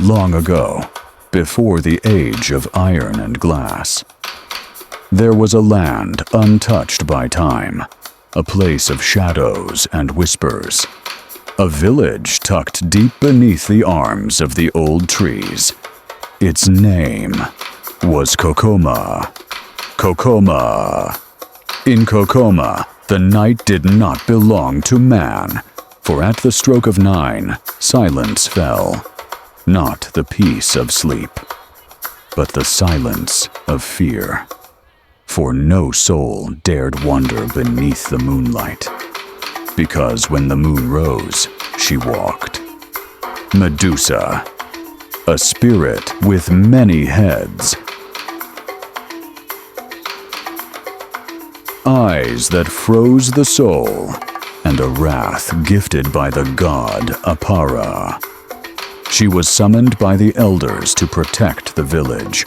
long ago, before the age of iron and glass. There was a land untouched by time, a place of shadows and whispers, a village tucked deep beneath the arms of the old trees. Its name was Kokoma. Kokoma. In Kokoma, the night did not belong to man, for at the stroke of 9, silence fell. Not the peace of sleep, but the silence of fear. For no soul dared wander beneath the moonlight, because when the moon rose, she walked. Medusa, a spirit with many heads. Eyes that froze the soul, and a wrath gifted by the god Apara. She was summoned by the elders to protect the village.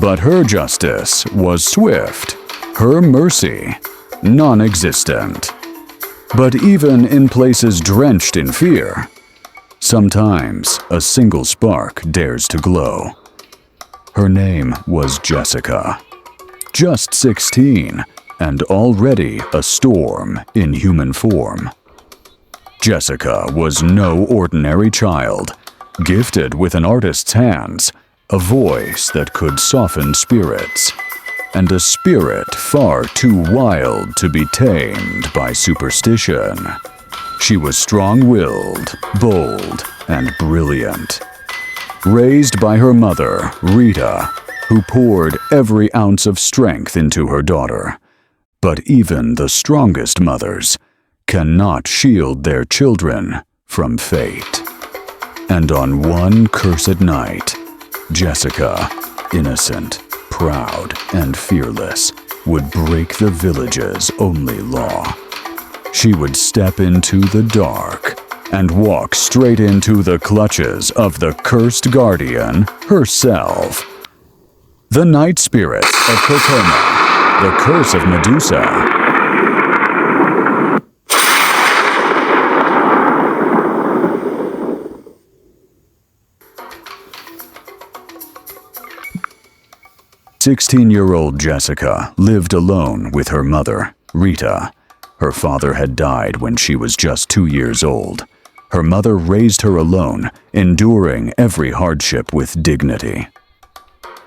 But her justice was swift, her mercy non-existent. But even in places drenched in fear, sometimes a single spark dares to glow. Her name was Jessica. Just 16, and already a storm in human form. Jessica was no ordinary child, gifted with an artist's hands, a voice that could soften spirits, and a spirit far too wild to be tamed by superstition. She was strong-willed, bold, and brilliant. Raised by her mother, Rita, who poured every ounce of strength into her daughter. But even the strongest mothers cannot shield their children from fate. And on one cursed night, Jessica, innocent, proud, and fearless, would break the village's only law. She would step into the dark and walk straight into the clutches of the cursed guardian herself. The night spirits of Kokoma, the curse of Medusa. "16-year-old Jessica lived alone with her mother, Rita. Her father had died when she was just 2 years old. Her mother raised her alone, enduring every hardship with dignity.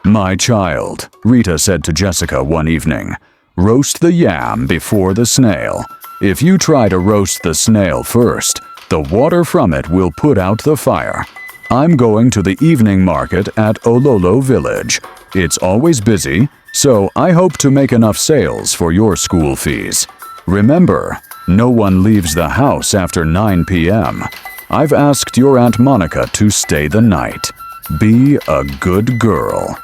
"My child," Rita said to Jessica one evening, "roast the yam before the snail. If you try to roast the snail first, the water from it will put out the fire. I'm going to the evening market at Ololo Village. It's always busy, so I hope to make enough sales for your school fees. Remember, no one leaves the house after 9 p.m. I've asked your Aunt Monica to stay the night. Be a good girl."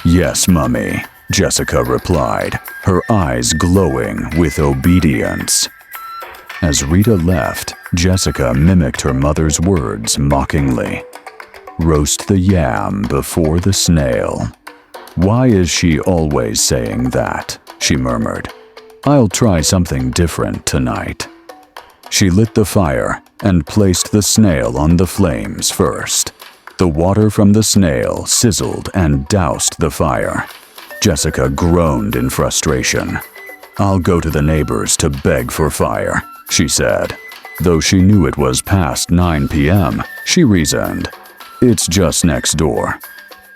"Yes, Mummy," Jessica replied, her eyes glowing with obedience. As Rita left, Jessica mimicked her mother's words mockingly. "Roast the yam before the snail. Why is she always saying that?" she murmured. "I'll try something different tonight." She lit the fire and placed the snail on the flames first. The water from the snail sizzled and doused the fire. Jessica groaned in frustration. "I'll go to the neighbors to beg for fire," she said. Though she knew it was past 9 p.m., she reasoned, "It's just next door."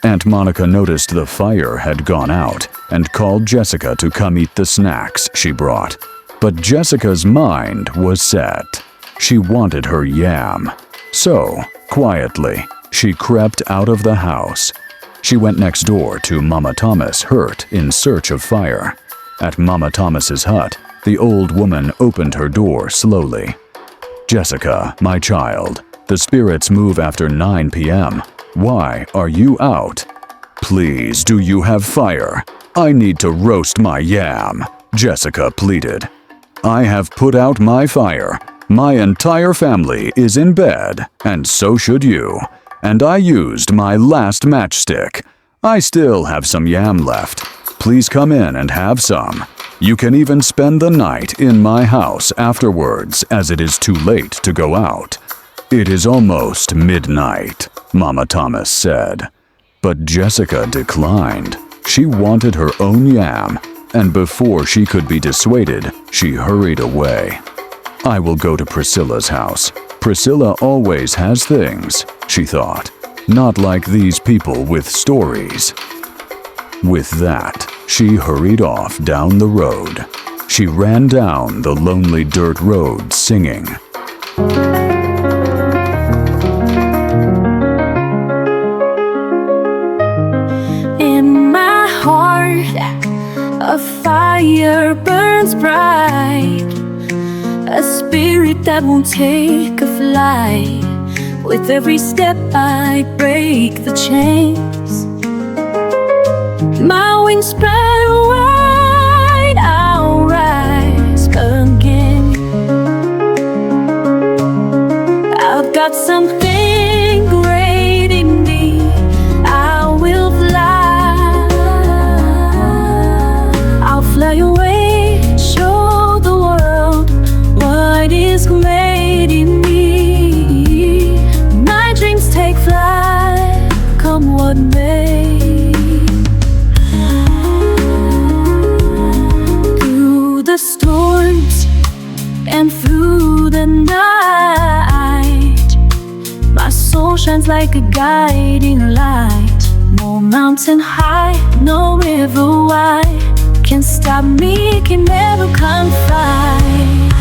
Aunt Monica noticed the fire had gone out and called Jessica to come eat the snacks she brought. But Jessica's mind was set. She wanted her yam. So, quietly, she crept out of the house. She went next door to Mama Thomas, hurt, in search of fire. At Mama Thomas's hut, the old woman opened her door slowly. "Jessica, my child, the spirits move after 9 p.m. Why are you out?" "Please, do you have fire? I need to roast my yam," Jessica pleaded. "I have put out my fire. My entire family is in bed, and so should you. And I used my last matchstick. I still have some yam left. Please come in and have some. You can even spend the night in my house afterwards, as it is too late to go out. "It is almost midnight," Mama Thomas said. But Jessica declined. She wanted her own yam, and before she could be dissuaded, she hurried away. "I will go to Priscilla's house. Priscilla always has things," she thought. "Not like these people with stories." With that, she hurried off down the road. She ran down the lonely dirt road singing. In my heart, a fire burns bright, a spirit that won't take a flight. With every step I break the chains. My wings spread wide, I'll rise again. I've got something great in me, I will fly. I'll fly away, show the world what is great in me. My dreams take flight, come what may. Storms and through the night, my soul shines like a guiding light. No mountain high, no river wide can stop me, can never confide.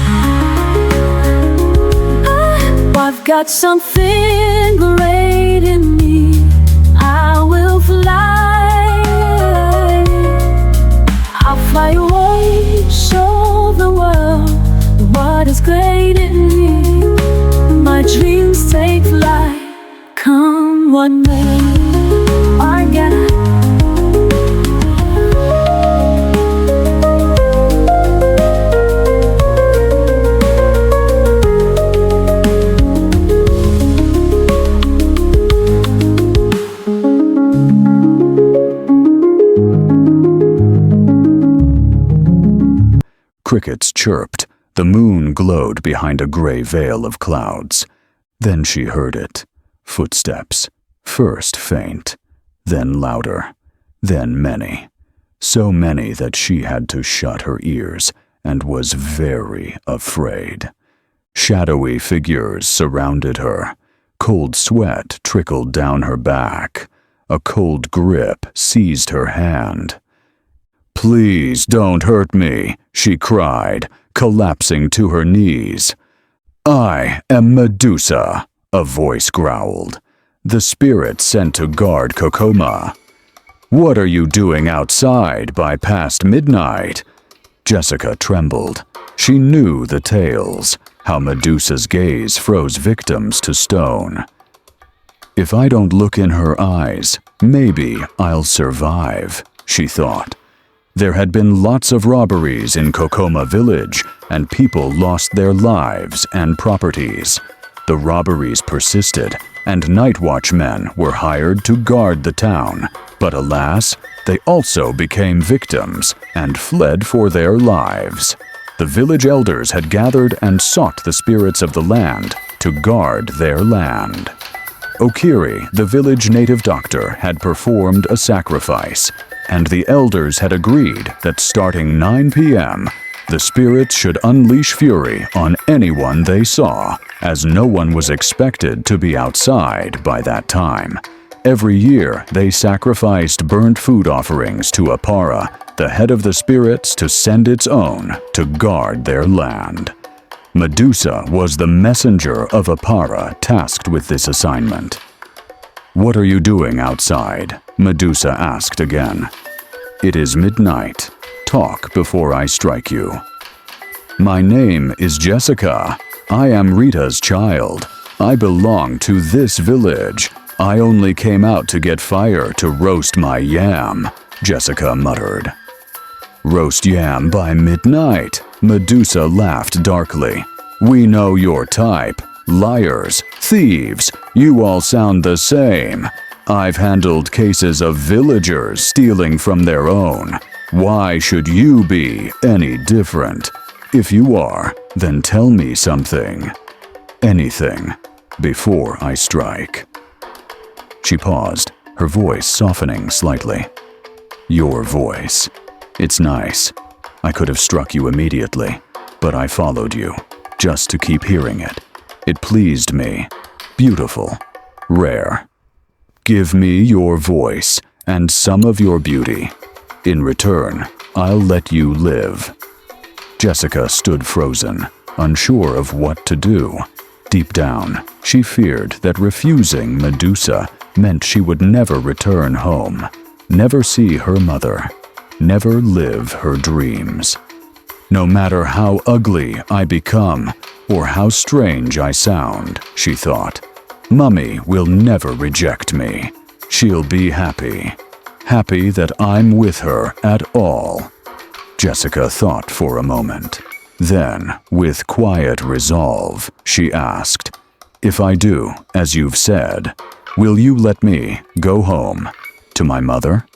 I've got something great in me, I will fly. I'll fly away, show the world what is great in me. My dreams take flight, come what may. I got Crickets chirped. The moon glowed behind a gray veil of clouds. Then she heard it. Footsteps. First faint, then louder, then many. So many that she had to shut her ears and was very afraid. Shadowy figures surrounded her. Cold sweat trickled down her back. A cold grip seized her hand. "Please don't hurt me," she cried, collapsing to her knees. "I am Medusa," a voice growled. "The spirit sent to guard Kokoma. What are you doing outside by past midnight?" Jessica trembled. She knew the tales, how Medusa's gaze froze victims to stone. "If I don't look in her eyes, maybe I'll survive," she thought. There had been lots of robberies in Kokoma village, and people lost their lives and properties. The robberies persisted, and night watchmen were hired to guard the town. But alas, they also became victims and fled for their lives. The village elders had gathered and sought the spirits of the land to guard their land. Okiri, the village native doctor, had performed a sacrifice, and the elders had agreed that starting 9 p.m., the spirits should unleash fury on anyone they saw, as no one was expected to be outside by that time. Every year, they sacrificed burnt food offerings to Apara, the head of the spirits, to send its own to guard their land. Medusa was the messenger of Apara tasked with this assignment. "What are you doing outside?" Medusa asked again. "It is midnight. Talk before I strike you." "My name is Jessica. I am Rita's child. I belong to this village. I only came out to get fire to roast my yam," Jessica muttered. "Roast yam by midnight," Medusa laughed darkly. "We know your type. Liars, thieves, you all sound the same. I've handled cases of villagers stealing from their own. Why should you be any different? If you are, then tell me something." "Anything." before I strike." She paused, her voice softening slightly. "Your voice. It's nice. I could have struck you immediately, but I followed you, just to keep hearing it. It pleased me. Beautiful. Rare. Give me your voice and some of your beauty. In return, I'll let you live." Jessica stood frozen, unsure of what to do. Deep down, she feared that refusing Medusa meant she would never return home, never see her mother, never live her dreams. "No matter how ugly I become or how strange I sound," she thought, "Mummy will never reject me. She'll be happy. Happy that I'm with her at all." Jessica thought for a moment. Then, with quiet resolve, she asked, "If I do, as you've said, will you let me go home to my mother?"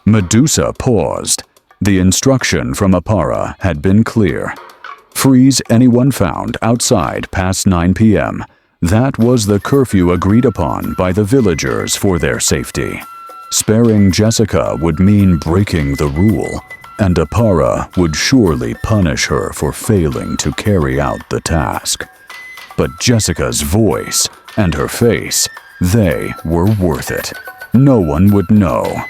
Medusa paused. The instruction from Apara had been clear. Freeze anyone found outside past 9 p.m. That was the curfew agreed upon by the villagers for their safety. Sparing Jessica would mean breaking the rule, and Apara would surely punish her for failing to carry out the task. But Jessica's voice and her face, they were worth it. No one would know.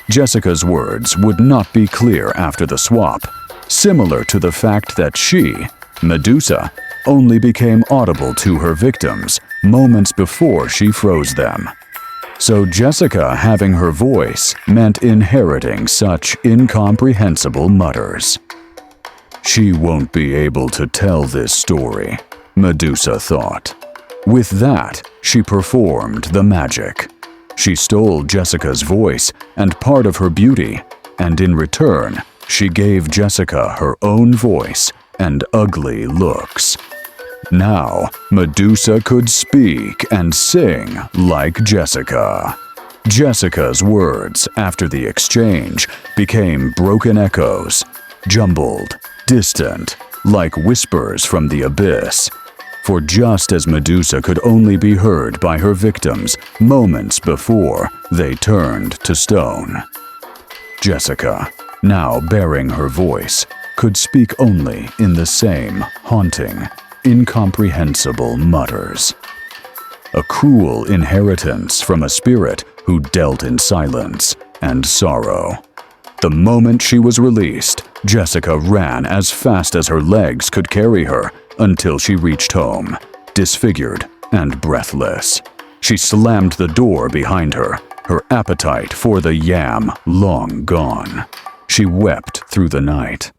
Jessica's words would not be clear after the swap, similar to the fact that she, Medusa, only became audible to her victims moments before she froze them. So Jessica having her voice meant inheriting such incomprehensible mutters. She won't be able to tell this story, Medusa thought. With that, she performed the magic. She stole Jessica's voice and part of her beauty, and in return, she gave Jessica her own voice and ugly looks. Now, Medusa could speak and sing like Jessica. Jessica's words after the exchange became broken echoes, jumbled, distant, like whispers from the abyss. For just as Medusa could only be heard by her victims moments before they turned to stone, Jessica, now bearing her voice, could speak only in the same haunting, incomprehensible mutters. A cruel inheritance from a spirit who dealt in silence and sorrow. The moment she was released, Jessica ran as fast as her legs could carry her until she reached home, disfigured and breathless. She slammed the door behind her, her appetite for the yam long gone. She wept through the night.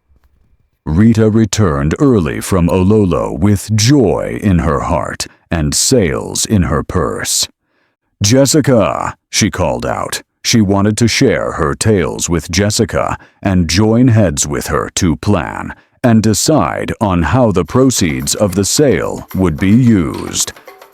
Rita returned early from Ololo with joy in her heart and sails in her purse. "Jessica," she called out. She wanted to share her tales with Jessica and join heads with her to plan and decide on how the proceeds of the sale would be used.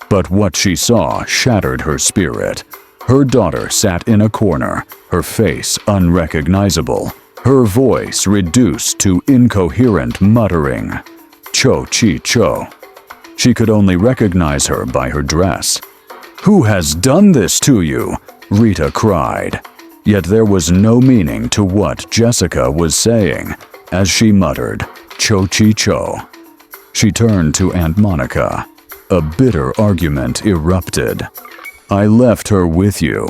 But what she saw shattered her spirit. Her daughter sat in a corner, her face unrecognizable, her voice reduced to incoherent muttering. Cho chi cho. She could only recognize her by her dress. "Who has done this to you?" Rita cried. Yet there was no meaning to what Jessica was saying as she muttered, "Cho chi cho." She turned to Aunt Monica. A bitter argument erupted. "I left her with you."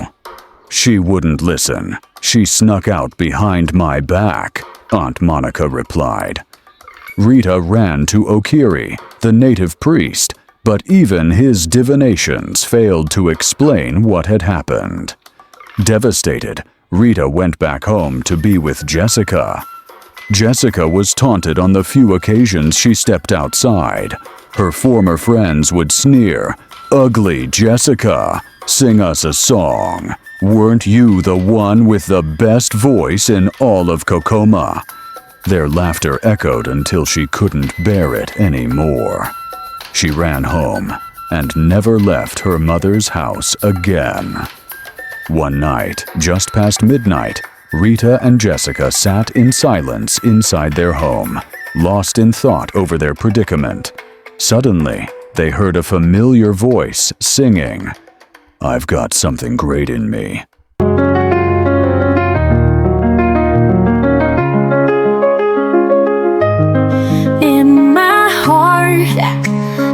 "She wouldn't listen. She snuck out behind my back," Aunt Monica replied. Rita ran to Okiri, the native priest, but even his divinations failed to explain what had happened. Devastated, Rita went back home to be with Jessica. Jessica was taunted on the few occasions she stepped outside. Her former friends would sneer, "Ugly Jessica, sing us a song. Weren't you the one with the best voice in all of Kokoma?" Their laughter echoed until she couldn't bear it anymore. She ran home and never left her mother's house again. One night, just past midnight, Rita and Jessica sat in silence inside their home, lost in thought over their predicament. Suddenly, they heard a familiar voice singing, "I've got something great in me." In my heart,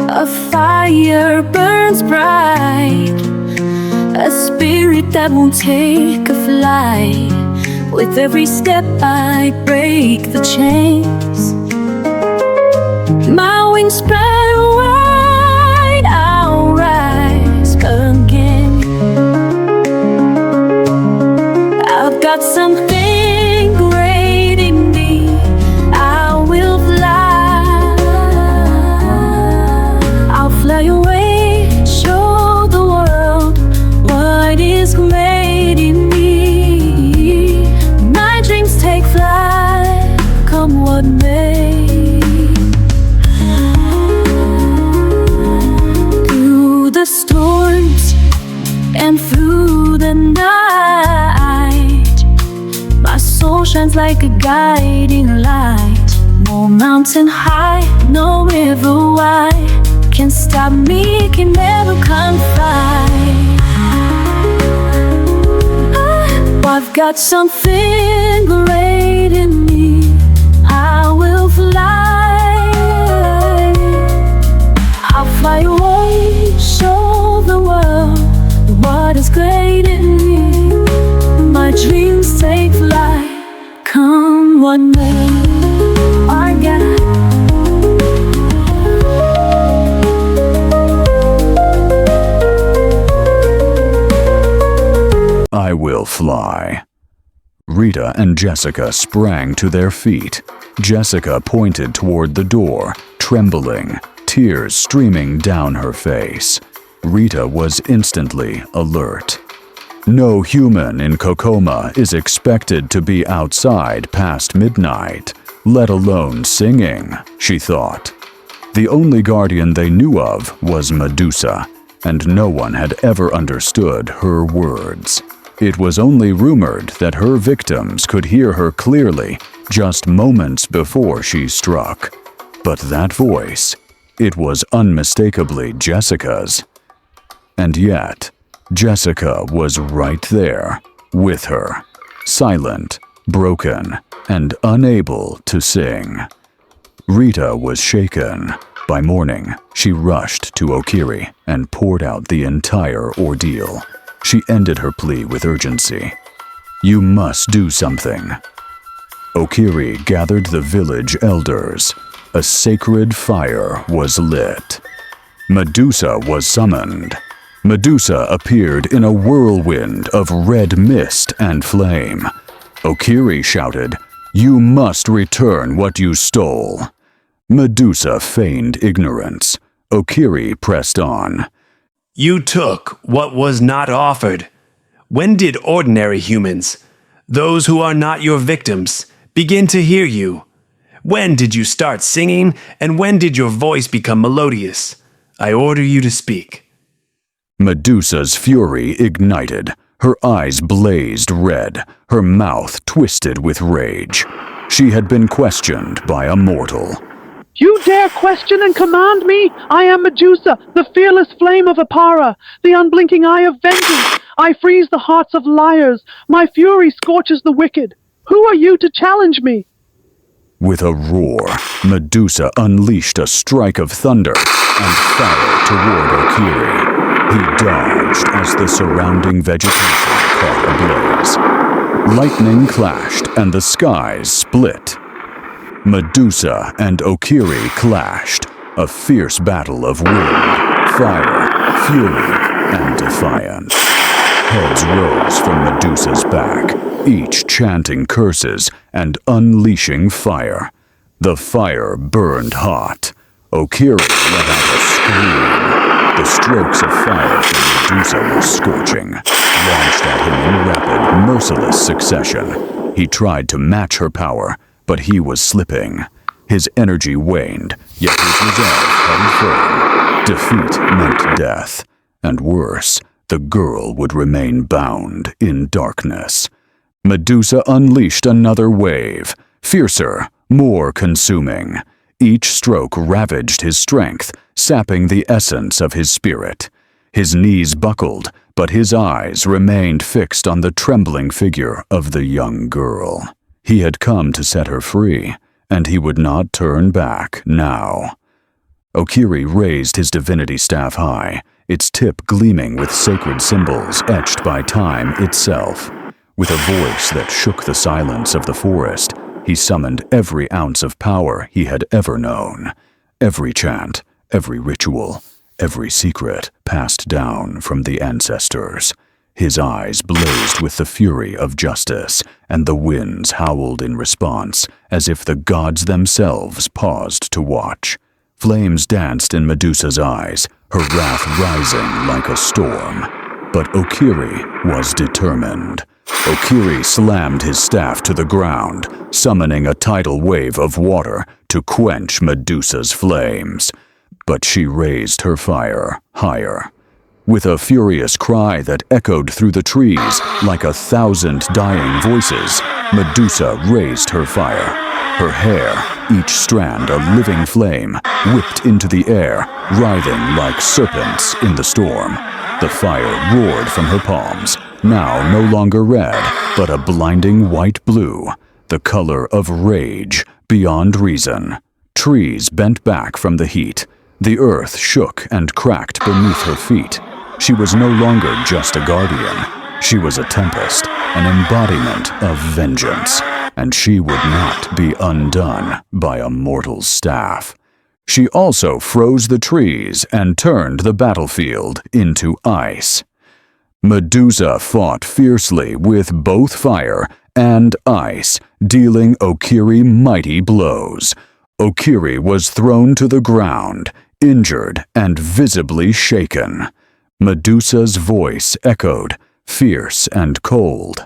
a fire burns bright, a spirit that won't take a flight. With every step I break the chains, my wings spread wide, I'll rise again. I've got something great in me, I will fly. I'll fly away, show the world what is great in me. My dreams take flight, come what may. Through the storms and through the night, my soul shines like a guiding light. No mountain high, no river wide can stop me, can never confide. I've got something great in me, I will fly. I'll fly away, show the world what is great in me. My dreams take flight, come what may. I will fly. Rita and Jessica sprang to their feet. Jessica pointed toward the door, trembling, tears streaming down her face. Rita was instantly alert. No human in Kokoma is expected to be outside past midnight, let alone singing, she thought. The only guardian they knew of was Medusa, and no one had ever understood her words. It was only rumored that her victims could hear her clearly just moments before she struck. But that voice, it was unmistakably Jessica's. And yet, Jessica was right there, with her, silent, broken, and unable to sing. Rita was shaken. By morning, she rushed to Okiri and poured out the entire ordeal. She ended her plea with urgency. "You must do something." Okiri gathered the village elders. A sacred fire was lit. Medusa was summoned. Medusa appeared in a whirlwind of red mist and flame. Okiri shouted, "You must return what you stole." Medusa feigned ignorance. Okiri pressed on. "You took what was not offered. When did ordinary humans, those who are not your victims, begin to hear you? When did you start singing, and when did your voice become melodious? I order you to speak." Medusa's fury ignited. Her eyes blazed red, her mouth twisted with rage. She had been questioned by a mortal. "You dare question and command me? I am Medusa, the fearless flame of Apara, the unblinking eye of vengeance. I freeze the hearts of liars. My fury scorches the wicked. Who are you to challenge me?" With a roar, Medusa unleashed a strike of thunder and fire toward Okiri. He dodged as the surrounding vegetation caught ablaze. Lightning clashed and the skies split. Medusa and Okiri clashed, a fierce battle of wind, fire, fury, and defiance. Heads rose from Medusa's back, each chanting curses and unleashing fire. The fire burned hot. Okiri let out a scream. The strokes of fire from Medusa were scorching, launched at him in rapid, merciless succession. He tried to match her power, but he was slipping. His energy waned, yet his resolve held firm. Defeat meant death, and worse, the girl would remain bound in darkness. Medusa unleashed another wave, fiercer, more consuming. Each stroke ravaged his strength, sapping the essence of his spirit. His knees buckled, but his eyes remained fixed on the trembling figure of the young girl. He had come to set her free, and he would not turn back now. Okiri raised his divinity staff high, its tip gleaming with sacred symbols etched by time itself. With a voice that shook the silence of the forest, he summoned every ounce of power he had ever known. Every chant, every ritual, every secret passed down from the ancestors. His eyes blazed with the fury of justice, and the winds howled in response, as if the gods themselves paused to watch. Flames danced in Medusa's eyes, her wrath rising like a storm. But Okiri was determined. Okiri slammed his staff to the ground, summoning a tidal wave of water to quench Medusa's flames. But she raised her fire higher. With a furious cry that echoed through the trees like 1,000 dying voices, Medusa raised her fire. Her hair, each strand a living flame, whipped into the air, writhing like serpents in the storm. The fire roared from her palms, now no longer red, but a blinding white blue, the color of rage beyond reason. Trees bent back from the heat. The earth shook and cracked beneath her feet. She was no longer just a guardian. She was a tempest, an embodiment of vengeance, and she would not be undone by a mortal's staff. She also froze the trees and turned the battlefield into ice. Medusa fought fiercely with both fire and ice, dealing Okiri mighty blows. Okiri was thrown to the ground, injured and visibly shaken. Medusa's voice echoed, fierce and cold.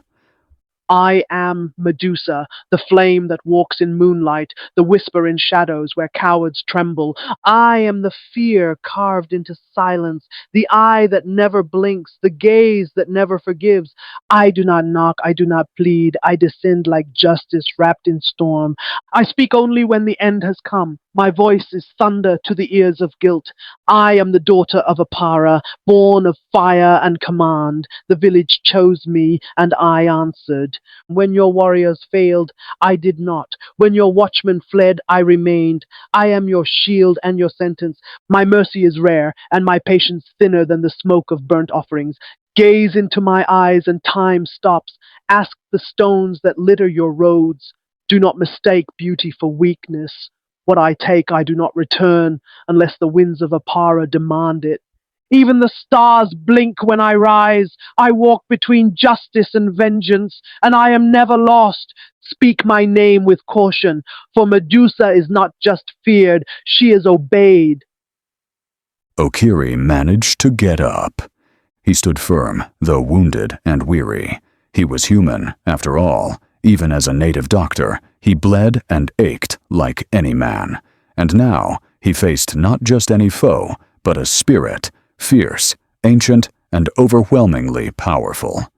I am Medusa, the flame that walks in moonlight, the whisper in shadows where cowards tremble. I am the fear carved into silence, the eye that never blinks, the gaze that never forgives. I do not knock, I do not plead, I descend like justice wrapped in storm. I speak only when the end has come. My voice is thunder to the ears of guilt. I am the daughter of Apara, born of fire and command. The village chose me, and I answered. When your warriors failed, I did not. When your watchmen fled, I remained. I am your shield and your sentence. My mercy is rare, and my patience thinner than the smoke of burnt offerings. Gaze into my eyes, and time stops. Ask the stones that litter your roads. Do not mistake beauty for weakness. What I take I do not return, unless the winds of Apara demand it. Even the stars blink when I rise. I walk between justice and vengeance, and I am never lost. Speak my name with caution, for Medusa is not just feared, she is obeyed. Okiri managed to get up. He stood firm, though wounded and weary. He was human, after all. Even as a native doctor, he bled and ached like any man. And now he faced not just any foe, but a spirit, fierce, ancient, and overwhelmingly powerful.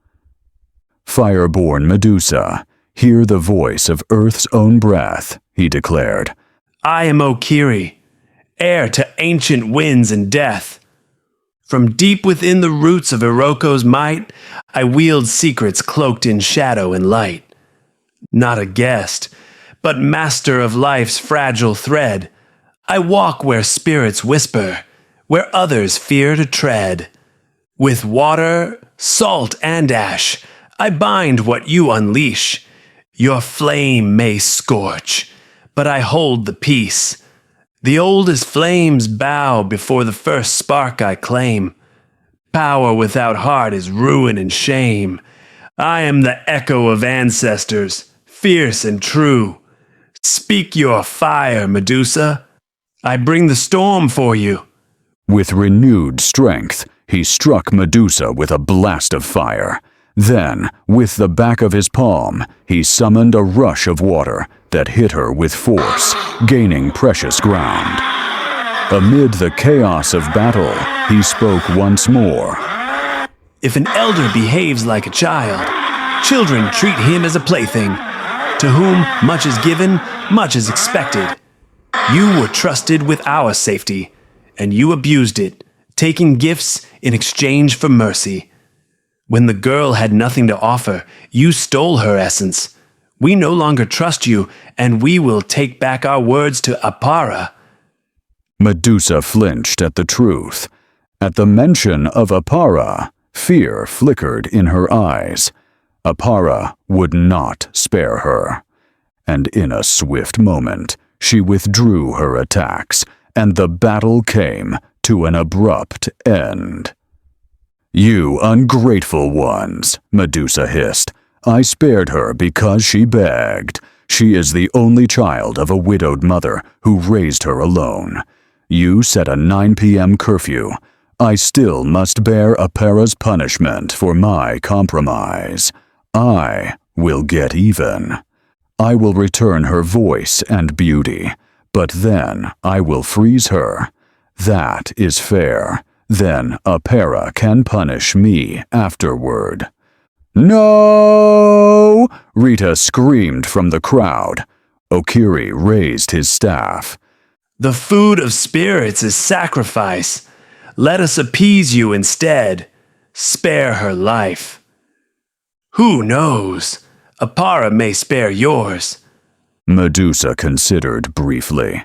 Fireborn Medusa, hear the voice of Earth's own breath, he declared. I am Okiri, heir to ancient winds and death. From deep within the roots of Iroko's might, I wield secrets cloaked in shadow and light. Not a guest, but master of life's fragile thread. I walk where spirits whisper, where others fear to tread. With water, salt, and ash, I bind what you unleash. Your flame may scorch, but I hold the peace. The oldest flames bow before the first spark I claim. Power without heart is ruin and shame. I am the echo of ancestors, fierce and true. Speak your fire, Medusa. I bring the storm for you. With renewed strength, he struck Medusa with a blast of fire. Then, with the back of his palm, he summoned a rush of water that hit her with force, gaining precious ground. Amid the chaos of battle, he spoke once more. If an elder behaves like a child, children treat him as a plaything. To whom much is given, much is expected. You were trusted with our safety, and you abused it, taking gifts in exchange for mercy. When the girl had nothing to offer, you stole her essence. We no longer trust you, and we will take back our words to Apara. Medusa flinched at the truth. At the mention of Apara, fear flickered in her eyes. Apara would not spare her. And in a swift moment, she withdrew her attacks, and the battle came to an abrupt end. "You ungrateful ones," Medusa hissed. "I spared her because she begged. She is the only child of a widowed mother who raised her alone. You set a 9 p.m. curfew. I still must bear Apara's punishment for my compromise. I will get even. I will return her voice and beauty, but then I will freeze her. That is fair. Then Apara can punish me afterward." "No!" Rita screamed from the crowd. Okiri raised his staff. The food of spirits is sacrifice. Let us appease you instead. Spare her life. Who knows? Apara may spare yours. Medusa considered briefly.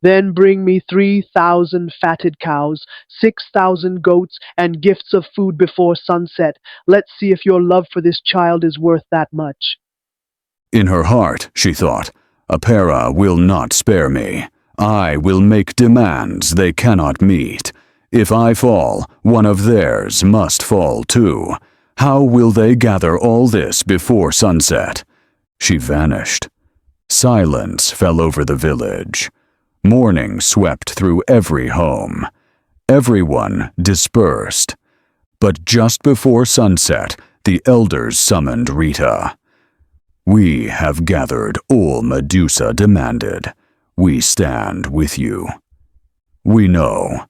Then bring me 3,000 fatted cows, 6,000 goats, and gifts of food before sunset. Let's see if your love for this child is worth that much. In her heart, she thought, Apara will not spare me. I will make demands they cannot meet. If I fall, one of theirs must fall too. How will they gather all this before sunset? She vanished. Silence fell over the village. Morning swept through every home. Everyone dispersed. But just before sunset, the elders summoned Rita. "We have gathered all Medusa demanded. We stand with you. We know.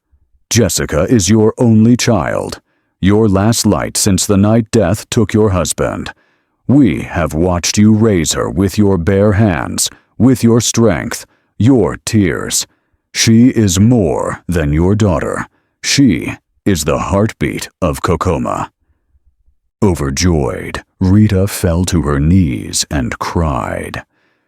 Jessica is your only child, your last light since the night death took your husband. We have watched you raise her with your bare hands, with your strength, your tears. She is more than your daughter. She is the heartbeat of Kokoma." Overjoyed, Rita fell to her knees and cried.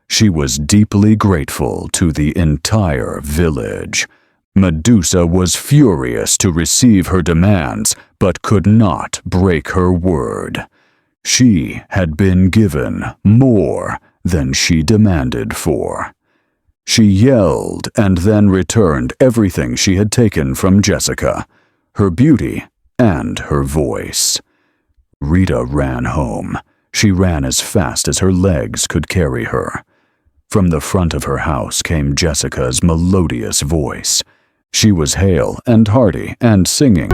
She was deeply grateful to the entire village. Medusa was furious to receive her demands, but could not break her word. She had been given more than she demanded for. She yelled and then returned everything she had taken from Jessica, her beauty and her voice. Rita ran home. She ran as fast as her legs could carry her. From the front of her house came Jessica's melodious voice. She was hale and hearty and singing.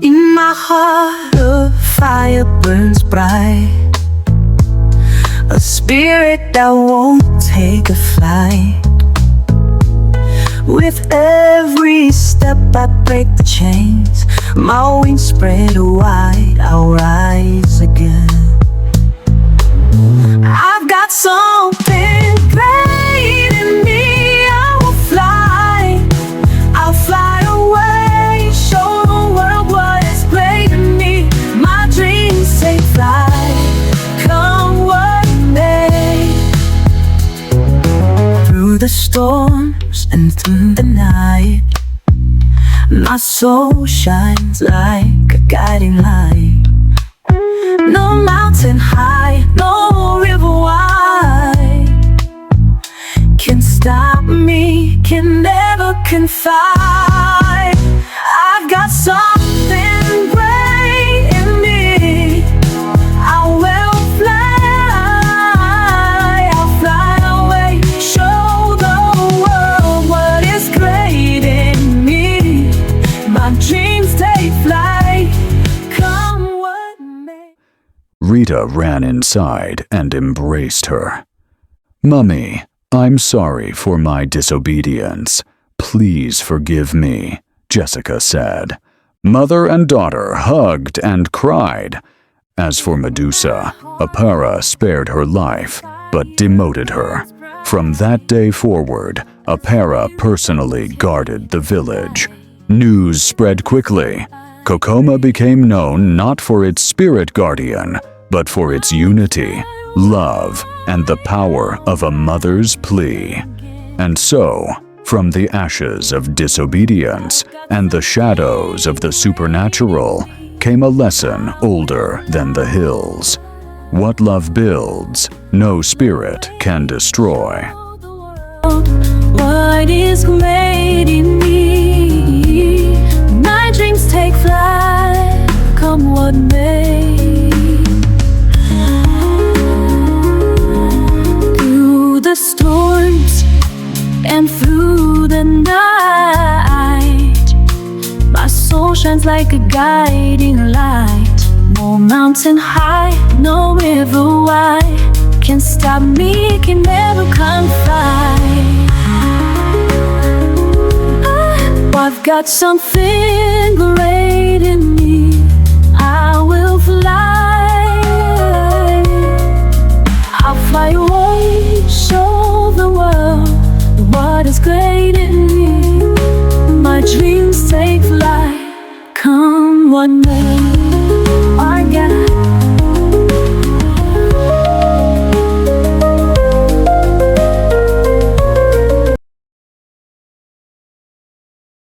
In my heart a fire burns bright, a spirit that won't take a flight. With every step I break the chains, my wings spread wide, I'll rise again. I've got something great in me, I'll fly away, show the world what is great in me. My dreams take flight, come what may. Through the storms and through the night, my soul shines like a guiding light. No mountain high, no river wide can stop me, can never confide. I've got something great in me, I will fly, I'll fly away, show the world what is great in me. My dreams take flight, come what may. Rita ran inside and embraced her. "Mummy, I'm sorry for my disobedience. Please forgive me," Jessica said. Mother and daughter hugged and cried. As for Medusa, Apara spared her life, but demoted her. From that day forward, Apara personally guarded the village. News spread quickly. Kokoma became known not for its spirit guardian, but for its unity, love, and the power of a mother's plea. And so, from the ashes of disobedience and the shadows of the supernatural, came a lesson older than the hills. What love builds, no spirit can destroy. What is made in me? My dreams take flight, come what may. Through the storms and through the night, my soul shines like a guiding light. No mountain high, no river wide can stop me, can never confide. I've got something great